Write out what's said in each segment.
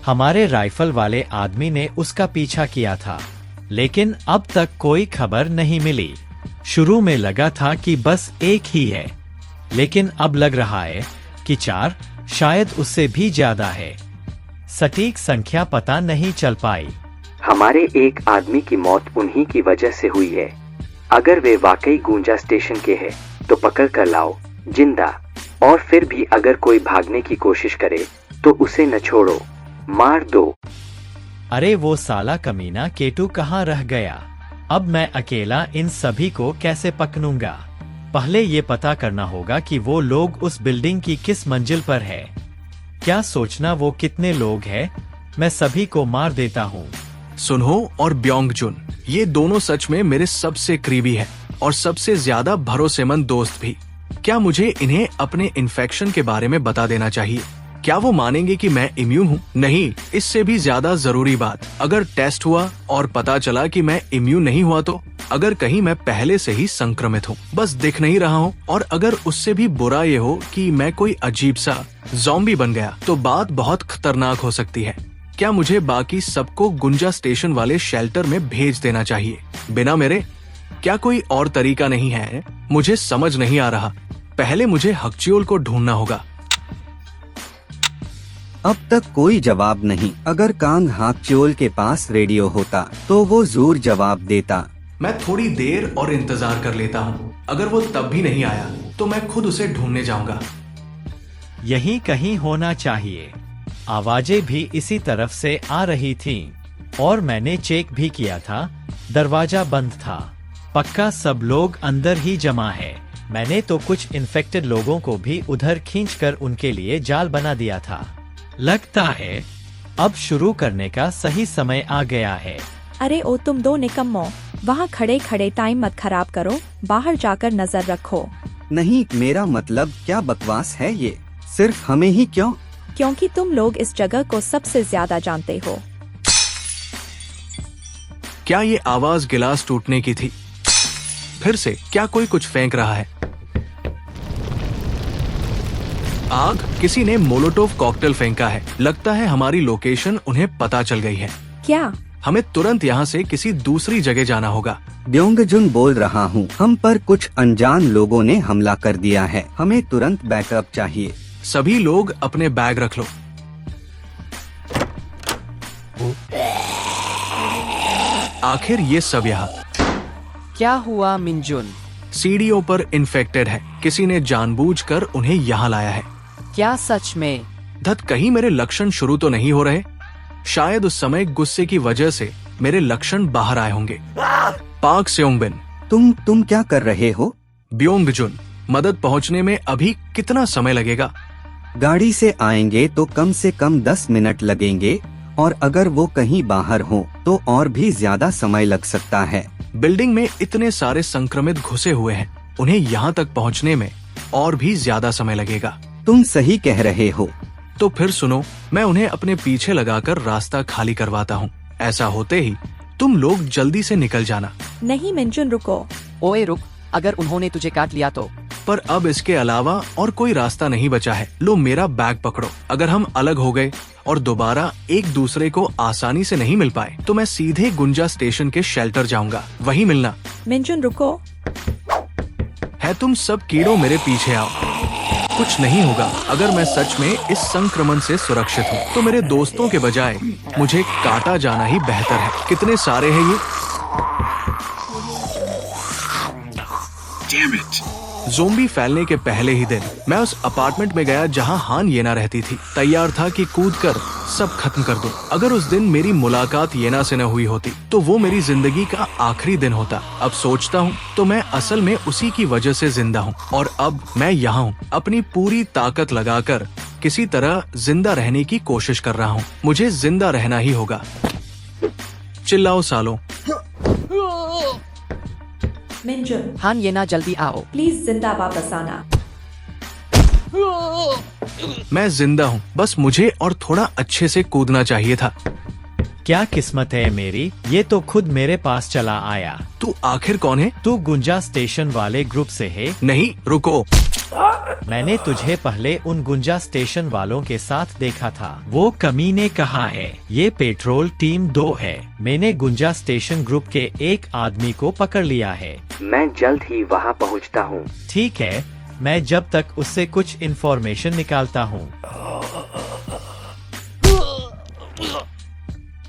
हमारे राइफल वाले आदमी ने उसका पीछा किया था, लेकिन अब तक कोई खबर नहीं मिली। शुरू में लगा था कि बस एक ही है, लेकिन अब लग रहा है कि 4, शायद उससे भी ज्यादा है। सटीक संख्या पता नहीं चल पाई। हमारे एक आदमी की मौत उन्हीं की वजह से हुई है। अगर वे वाकई गुंजा स्टेशन के हैं तो पकड़ कर लाओ जिंदा, और फिर भी अगर कोई भागने की कोशिश करे तो उसे न छोड़ो, मार दो। अरे वो साला कमीना केटू कहाँ रह गया? अब मैं अकेला इन सभी को कैसे पकड़ूंगा? पहले ये पता करना होगा कि वो लोग उस बिल्डिंग की किस मंजिल पर है। क्या सोचना वो कितने लोग हैं? मैं सभी को मार देता हूँ। सुनहो और ब्योंग जुन, ये दोनों सच में मेरे सबसे करीबी हैं और सबसे ज्यादा भरोसेमंद दोस्त भी। क्या मुझे इन्हें अपने इन्फेक्शन के बारे में बता देना चाहिए? क्या वो मानेंगे कि मैं इम्यून हूँ? नहीं, इससे भी ज्यादा जरूरी बात, अगर टेस्ट हुआ और पता चला कि मैं इम्यून नहीं हुआ तो? अगर कहीं मैं पहले से ही संक्रमित हूँ, बस दिख नहीं रहा हूँ, और अगर उससे भी बुरा ये हो कि मैं कोई अजीब सा ज़ॉम्बी बन गया, तो बात बहुत खतरनाक हो सकती है। क्या मुझे बाकी सबको गुंजा स्टेशन वाले शेल्टर में भेज देना चाहिए बिना मेरे? क्या कोई और तरीका नहीं है? मुझे समझ नहीं आ रहा। पहले मुझे हकचियोल को ढूंढना होगा। अब तक कोई जवाब नहीं। अगर कांग हाकचोल के पास रेडियो होता तो वो जरूर जवाब देता। मैं थोड़ी देर और इंतजार कर लेता हूँ। अगर वो तब भी नहीं आया तो मैं खुद उसे ढूंढने जाऊंगा। यहीं कहीं होना चाहिए। आवाजें भी इसी तरफ से आ रही थीं, और मैंने चेक भी किया था, दरवाजा बंद था। पक्का सब लोग अंदर ही जमा है। मैंने तो कुछ इन्फेक्टेड लोगों को भी उधर खींचकर उनके लिए जाल बना दिया था। लगता है अब शुरू करने का सही समय आ गया है। अरे ओ तुम दो निकम्मो, वहाँ खड़े खड़े टाइम मत खराब करो, बाहर जाकर नजर रखो। नहीं, मेरा मतलब क्या बकवास है ये? सिर्फ हमें ही क्यों? क्योंकि तुम लोग इस जगह को सबसे ज्यादा जानते हो। क्या ये आवाज गिलास टूटने की थी? फिर से क्या कोई कुछ फेंक रहा है? आग! किसी ने मोलोटोव कॉकटेल फेंका है। लगता है हमारी लोकेशन उन्हें पता चल गई है। क्या? हमें तुरंत यहाँ से किसी दूसरी जगह जाना होगा। ब्योंगजुन बोल रहा हूँ, हम पर कुछ अनजान लोगों ने हमला कर दिया है। हमें तुरंत बैकअप चाहिए। सभी लोग अपने बैग रख लो। आखिर ये सब यहाँ? क्या हुआ मिंजुन? सीढ़ियों पर इन्फेक्टेड है। किसी ने जानबूझकर उन्हें यहाँ लाया है। क्या सच में? धत, कहीं मेरे लक्षण शुरू तो नहीं हो रहे? शायद उस समय गुस्से की वजह से मेरे लक्षण बाहर आए होंगे। पाक सेओंगबिन, तुम क्या कर रहे हो? ब्योंगजुन, मदद पहुँचने में अभी कितना समय लगेगा? गाड़ी से आएंगे तो कम से कम 10 मिनट लगेंगे, और अगर वो कहीं बाहर हो तो और भी ज्यादा समय लग सकता है। बिल्डिंग में इतने सारे संक्रमित घुसे हुए हैं, उन्हें यहाँ तक पहुँचने में और भी ज्यादा समय लगेगा। तुम सही कह रहे हो। तो फिर सुनो, मैं उन्हें अपने पीछे लगाकर रास्ता खाली करवाता हूँ। ऐसा होते ही तुम लोग जल्दी से निकल जाना। नहीं मिंजुन, रुको। ओए रुक, अगर उन्होंने तुझे काट लिया तो? पर अब इसके अलावा और कोई रास्ता नहीं बचा है। लो मेरा बैग पकड़ो। अगर हम अलग हो गए और दोबारा एक दूसरे को आसानी से नहीं मिल पाए तो मैं सीधे गुंजा स्टेशन के शेल्टर जाऊंगा। वहीं मिलना। मिंजुन रुको। है तुम सब कीड़ों, मेरे पीछे आओ। कुछ नहीं होगा। अगर मैं सच में इस संक्रमण से सुरक्षित हूँ तो मेरे दोस्तों के बजाय मुझे काटा जाना ही बेहतर है। कितने सारे हैं ये? Damn it! ज़ोंबी फैलने के पहले ही दिन मैं उस अपार्टमेंट में गया जहां हान येना रहती थी। तैयार था कि कूदकर सब खत्म कर दूं। अगर उस दिन मेरी मुलाकात येना से न हुई होती तो वो मेरी जिंदगी का आखिरी दिन होता। अब सोचता हूँ तो मैं असल में उसी की वजह से जिंदा हूँ, और अब मैं यहाँ हूँ अपनी पूरी ताकत लगाकर किसी तरह जिंदा रहने की कोशिश कर रहा हूँ। मुझे जिंदा रहना ही होगा। चिल्लाओ सालों। मिंजुन, हान येना, जल्दी आओ। प्लीज जिंदा वापस आना। मैं जिंदा हूँ, बस मुझे और थोड़ा अच्छे से कूदना चाहिए था। क्या किस्मत है मेरी, ये तो खुद मेरे पास चला आया। तू आखिर कौन है? तू गुंजा स्टेशन वाले ग्रुप से है? नहीं, रुको। मैंने तुझे पहले उन गुंजा स्टेशन वालों के साथ देखा था। वो कमीने कहाँ है? ये पेट्रोल टीम 2 है। मैंने गुंजा स्टेशन ग्रुप के एक आदमी को पकड़ लिया है। मैं जल्द ही वहाँ पहुँचता हूँ। ठीक है, मैं जब तक उससे कुछ इन्फॉर्मेशन निकालता हूँ।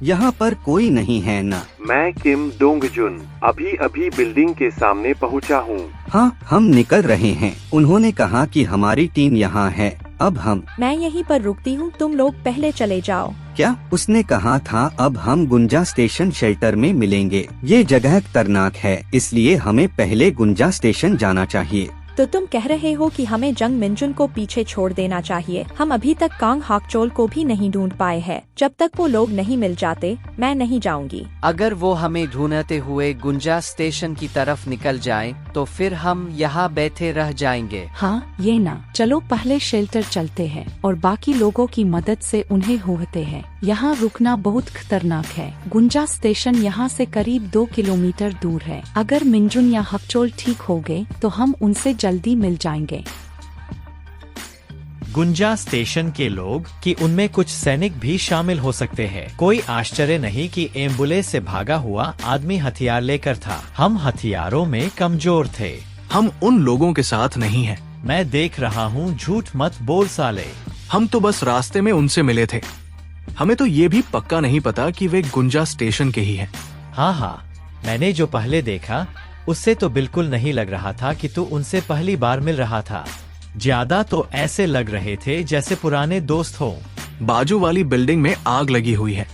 यहाँ पर कोई नहीं है ना? मैं किम डोंग जुन अभी अभी बिल्डिंग के सामने पहुँचा हूँ। हाँ, हम निकल रहे हैं। उन्होंने कहा कि हमारी टीम यहाँ है। अब हम। मैं यहीं पर रुकती हूँ, तुम लोग पहले चले जाओ। क्या? उसने कहा था अब हम गुंजा स्टेशन शेल्टर में मिलेंगे। ये जगह खतरनाक है, इसलिए हमें पहले गुंजा स्टेशन जाना चाहिए। तो तुम कह रहे हो कि हमें जंग मिनजुन को पीछे छोड़ देना चाहिए? हम अभी तक कांग हाकचोल को भी नहीं ढूंढ पाए हैं। जब तक वो लोग नहीं मिल जाते मैं नहीं जाऊंगी। अगर वो हमें ढूंढते हुए गुंजा स्टेशन की तरफ निकल जाए तो फिर हम यहाँ बैठे रह जाएंगे। हाँ, ये ना, चलो पहले शेल्टर चलते हैं और बाकी लोगों की मदद से उन्हें ढूंढते हैं। यहाँ रुकना बहुत खतरनाक है। गुंजा स्टेशन यहाँ से करीब 2 किलोमीटर दूर है। अगर मिंजुन या हकचोल ठीक हो गए तो हम उनसे जल्दी मिल जाएंगे। गुंजा स्टेशन के लोग कि उनमें कुछ सैनिक भी शामिल हो सकते हैं। कोई आश्चर्य नहीं कि एम्बुलेंस से भागा हुआ आदमी हथियार लेकर था। हम हथियारों में कमजोर थे। हम उन लोगों के साथ नहीं हैं। मैं देख रहा हूँ, झूठ मत बोल साले। हम तो बस रास्ते में उनसे मिले थे। हमें तो ये भी पक्का नहीं पता कि वे गुंजा स्टेशन के ही हैं। हाँ, मैंने जो पहले देखा उससे तो बिल्कुल नहीं लग रहा था कि तू उनसे पहली बार मिल रहा था। ज्यादा तो ऐसे लग रहे थे जैसे पुराने दोस्त हो। बाजू वाली बिल्डिंग में आग लगी हुई है,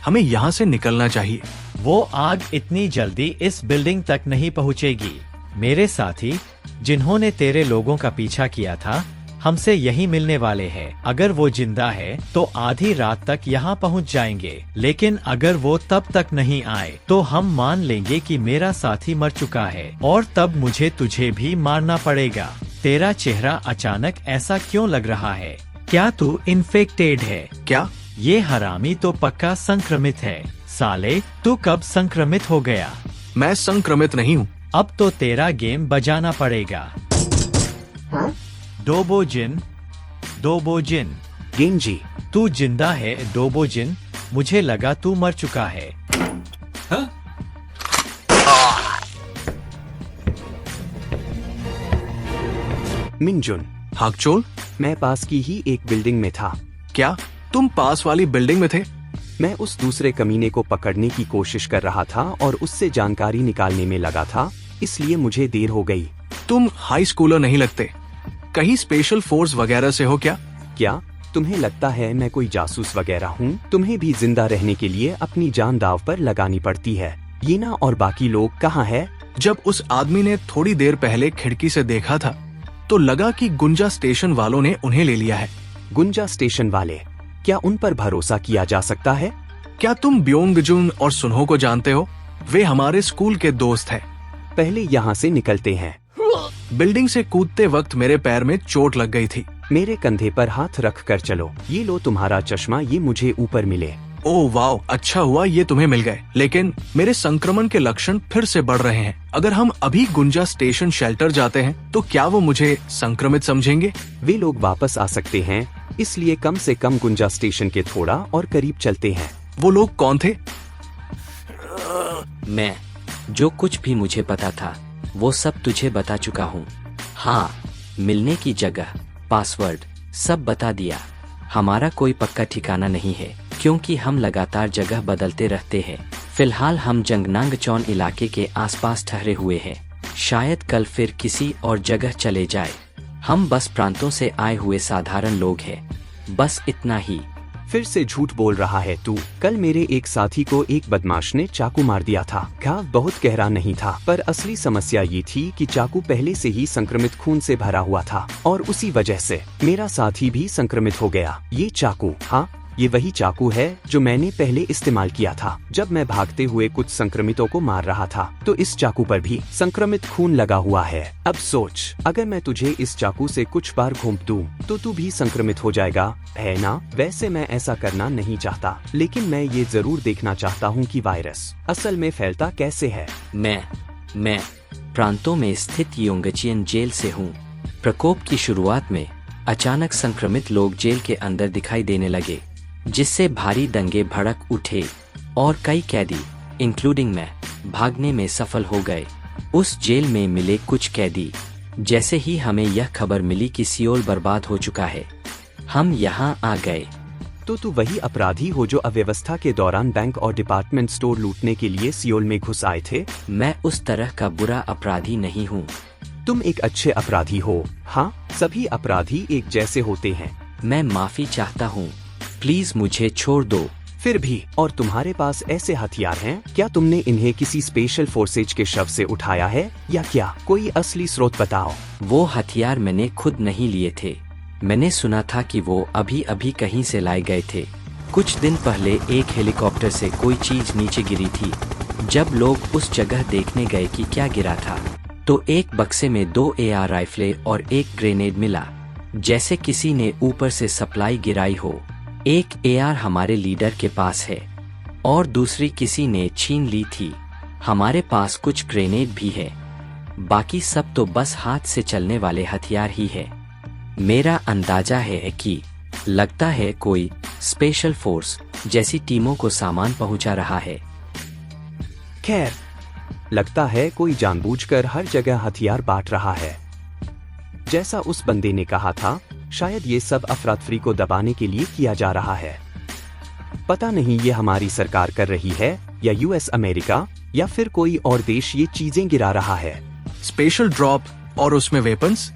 हमें यहाँ से निकलना चाहिए। वो आग इतनी जल्दी इस बिल्डिंग तक नहीं पहुँचेगी। मेरे साथी जिन्होंने तेरे लोगों का पीछा किया था हमसे यही मिलने वाले हैं। अगर वो जिंदा है तो आधी रात तक यहाँ पहुँच जाएंगे, लेकिन अगर वो तब तक नहीं आए तो हम मान लेंगे कि मेरा साथी मर चुका है और तब मुझे तुझे भी मारना पड़ेगा। तेरा चेहरा अचानक ऐसा क्यों लग रहा है? क्या तू इन्फेक्टेड है? क्या? ये हरामी तो पक्का संक्रमित है। साले, तू कब संक्रमित हो गया? मैं संक्रमित नहीं हूँ। अब तो तेरा गेम बजाना पड़ेगा। डोबोजिन, डोबोजिन। गेंजी, तू जिंदा है डोबोजिन? मुझे लगा तू मर चुका है। मिंजुन, हाकचोल, मैं पास की ही एक बिल्डिंग में था। क्या तुम पास वाली बिल्डिंग में थे? मैं उस दूसरे कमीने को पकड़ने की कोशिश कर रहा था और उससे जानकारी निकालने में लगा था, इसलिए मुझे देर हो गई। तुम हाई स्कूलर नहीं लगते। कहीं स्पेशल फोर्स वगैरह से हो क्या? क्या तुम्हें लगता है मैं कोई जासूस वगैरह हूँ? तुम्हें भी जिंदा रहने के लिए अपनी जान दाव पर लगानी पड़ती है। ये ना, और बाकी लोग कहाँ है? जब उस आदमी ने थोड़ी देर पहले खिड़की से देखा था तो लगा कि गुंजा स्टेशन वालों ने उन्हें ले लिया है। गुंजा स्टेशन वाले? क्या उन पर भरोसा किया जा सकता है? क्या तुम ब्योंगजुन और सुनहो को जानते हो? वे हमारे स्कूल के दोस्त हैं। पहले यहाँ से निकलते हैं। बिल्डिंग से कूदते वक्त मेरे पैर में चोट लग गई थी। मेरे कंधे पर हाथ रख कर चलो। ये लो तुम्हारा चश्मा, ये मुझे ऊपर मिले। ओह वाह, अच्छा हुआ ये तुम्हें मिल गए। लेकिन मेरे संक्रमण के लक्षण फिर से बढ़ रहे हैं। अगर हम अभी गुंजा स्टेशन शेल्टर जाते हैं तो क्या वो मुझे संक्रमित समझेंगे? वे लोग वापस आ सकते हैं, इसलिए कम से कम गुंजा स्टेशन के थोड़ा और करीब चलते हैं। वो लोग कौन थे? मैं जो कुछ भी मुझे पता था वो सब तुझे बता चुका हूँ। हाँ, मिलने की जगह, पासवर्ड सब बता दिया। हमारा कोई पक्का ठिकाना नहीं है क्योंकि हम लगातार जगह बदलते रहते हैं। फिलहाल हम जंगनांगचौन इलाके के आसपास ठहरे हुए हैं। शायद कल फिर किसी और जगह चले जाए। हम बस प्रांतों से आए हुए साधारण लोग हैं, बस इतना ही। फिर से झूठ बोल रहा है तू। कल मेरे एक साथी को एक बदमाश ने चाकू मार दिया था। घाव बहुत गहरा नहीं था, पर असली समस्या ये थी कि चाकू पहले से ही संक्रमित खून से भरा हुआ था और उसी वजह से मेरा साथी भी संक्रमित हो गया। ये चाकू, हाँ, ये वही चाकू है जो मैंने पहले इस्तेमाल किया था जब मैं भागते हुए कुछ संक्रमितों को मार रहा था। तो इस चाकू पर भी संक्रमित खून लगा हुआ है। अब सोच, अगर मैं तुझे इस चाकू से कुछ बार घूंप दूं तो तू भी संक्रमित हो जाएगा, है ना? वैसे मैं ऐसा करना नहीं चाहता, लेकिन मैं ये जरूर देखना चाहता हूँ कि वायरस असल में फैलता कैसे है। मैं प्रांतों में स्थित योंगचियन जेल से हूँ। प्रकोप की शुरुआत में अचानक संक्रमित लोग जेल के अंदर दिखाई देने लगे, जिससे भारी दंगे भड़क उठे और कई कैदी इंक्लूडिंग मैं भागने में सफल हो गए। उस जेल में मिले कुछ कैदी जैसे ही हमें यह खबर मिली कि सियोल बर्बाद हो चुका है, हम यहाँ आ गए। तो तू वही अपराधी हो जो अव्यवस्था के दौरान बैंक और डिपार्टमेंट स्टोर लूटने के लिए सियोल में घुस आए थे? मैं उस तरह का बुरा अपराधी नहीं हूँ। तुम एक अच्छे अपराधी हो। हाँ, सभी अपराधी एक जैसे होते हैं। मैं माफी चाहता हूँ, प्लीज मुझे छोड़ दो। फिर भी, और तुम्हारे पास ऐसे हथियार हैं? क्या तुमने इन्हें किसी स्पेशल फोर्सेज के शव से उठाया है या क्या? कोई असली स्रोत बताओ। वो हथियार मैंने खुद नहीं लिए थे। मैंने सुना था कि वो अभी अभी कहीं से लाए गए थे। कुछ दिन पहले एक हेलीकॉप्टर से कोई चीज नीचे गिरी थी। जब लोग उस जगह देखने गए कि क्या गिरा था, तो एक बक्से में 2 AR राइफले और एक ग्रेनेड मिला, जैसे किसी ने ऊपर से सप्लाई गिराई हो। एक AR हमारे लीडर के पास है और दूसरी किसी ने छीन ली थी। हमारे पास कुछ ग्रेनेड भी है। बाकी सब तो बस हाथ से चलने वाले हथियार ही है। मेरा अंदाजा है कि लगता है कोई स्पेशल फोर्स जैसी टीमों को सामान पहुंचा रहा है। खैर, लगता है कोई जानबूझकर हर जगह हथियार बांट रहा है। जैसा उस बंदे ने कहा था, शायद ये सब अफरा-तफरी को दबाने के लिए किया जा रहा है। पता नहीं ये हमारी सरकार कर रही है या US अमेरिका या फिर कोई और देश ये चीजें गिरा रहा है। स्पेशल ड्रॉप और उसमें वेपन्स?